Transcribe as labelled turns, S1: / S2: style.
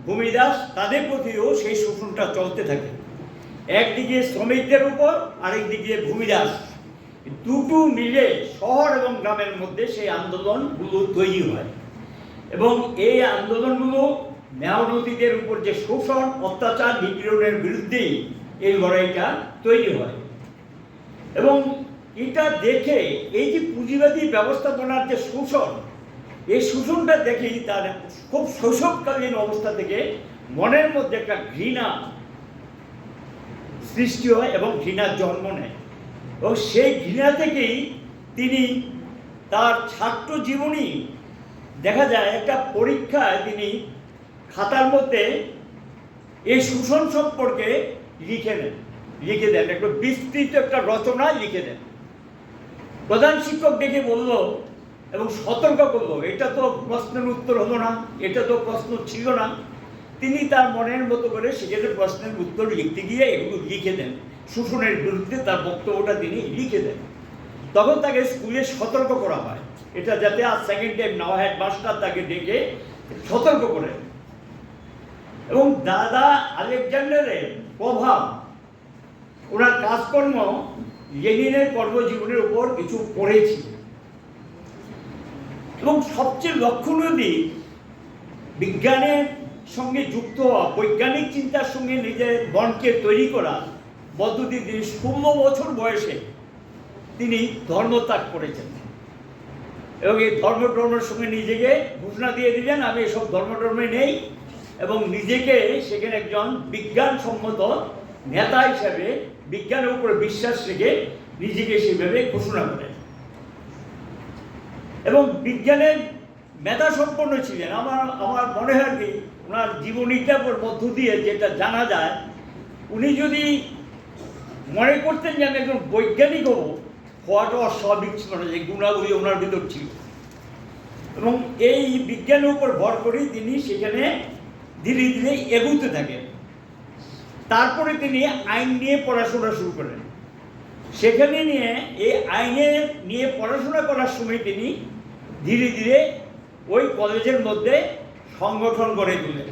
S1: ভূমিদাস তাদের প্রতিও সেই শোষণটা চলতে থাকে। একদিকে শ্রমিকদের উপর, আরেকদিকে ভূমিদাস, দুটো মিলে শহর এবং গ্রামের মধ্যে সেই আন্দোলনগুলো তৈরি হয়। এবং এই আন্দোলনগুলো মেহনতিদের উপর যে শোষণ, অত্যাচার, নিপীড়নের বিরুদ্ধেই এই লড়াইটা তৈরি হয়। এবং এটা দেখে এই যে পুঁজিবাদী ব্যবস্থাপনার যে শোষণ, এই শোষণটা দেখেই তার খুব শৈশবকালীন অবস্থা থেকে মনের মধ্যে একটা ঘৃণা সৃষ্টি হয় এবং ঘৃণার জন্ম নেয়। এবং সেই ঘৃণা থেকেই তিনি তার ছাত্র জীবনী দেখা যায় একটা পরীক্ষায় তিনি খাতার মধ্যে এই শোষণ সম্পর্কে লিখে দেন একটা বিস্তৃত একটা রচনা লিখে দেন। প্রধান শিক্ষক দেখে বলল এবং সতর্ক করলো, এটা তো প্রশ্নের উত্তর হলো না, এটা তো প্রশ্ন ছিল না। তিনি তার মনের মতো করে সেখানে প্রশ্নের উত্তর লিখতে গিয়ে এগুলো লিখে দেন, শোষণের বিরুদ্ধে তার বক্তব্যটা তিনি লিখে দেন। তখন তাকে স্কুলে সতর্ক করা হয়, এটা যাতে আর সেকেন্ড টাইম না হয়। হেডমাস্টার তাকে ডেকে সতর্ক করেন। এবং দাদা আলেকজান্ডারের প্রভাব, ওনার কাজকর্ম লেনিনের কর্মজীবনের উপর কিছু পড়েছিল। এবং সবচেয়ে লক্ষণীয় দিক, বিজ্ঞানের সঙ্গে যুক্ত হওয়া, বৈজ্ঞানিক চিন্তার সঙ্গে নিজের মনকে তৈরি করা পদ্ধতি। তিনি 16 বছর বয়সে তিনি ধর্মত্যাগ করেছেন এবং এই ধর্মের সঙ্গে নিজেকে ঘোষণা দিয়ে দিলেন, আমি এসব ধর্মে নেই, এবং নিজেকে সেখানে একজন বিজ্ঞানসম্মত নেতা হিসাবে বিজ্ঞানের উপরে বিশ্বাস রেখে নিজেকে সেভাবে ঘোষণা করেন। এবং বিজ্ঞানের মেধা সম্পন্ন ছিলেন। আমার মনে হয় কি, ওনার জীবনীটার মধ্য দিয়ে যেটা জানা যায়, উনি যদি মনে করতেন যে আমি একজন বৈজ্ঞানিক হওয়াটা অস্বাভাবিক ছিল না, যে গুণাবলী ওনার ভিতর ছিল। এবং এই বিজ্ঞানের উপর ভর করেই তিনি সেখানে ধীরে ধীরে এগোতে থাকেন। তারপরে তিনি আইন নিয়ে পড়াশোনা শুরু করেন। সেখানে এই আইনের নিয়ে পড়াশোনা করার সময় তিনি ধীরে ধীরে ওই কলেজের মধ্যে সংগঠন গড়ে তোলেন।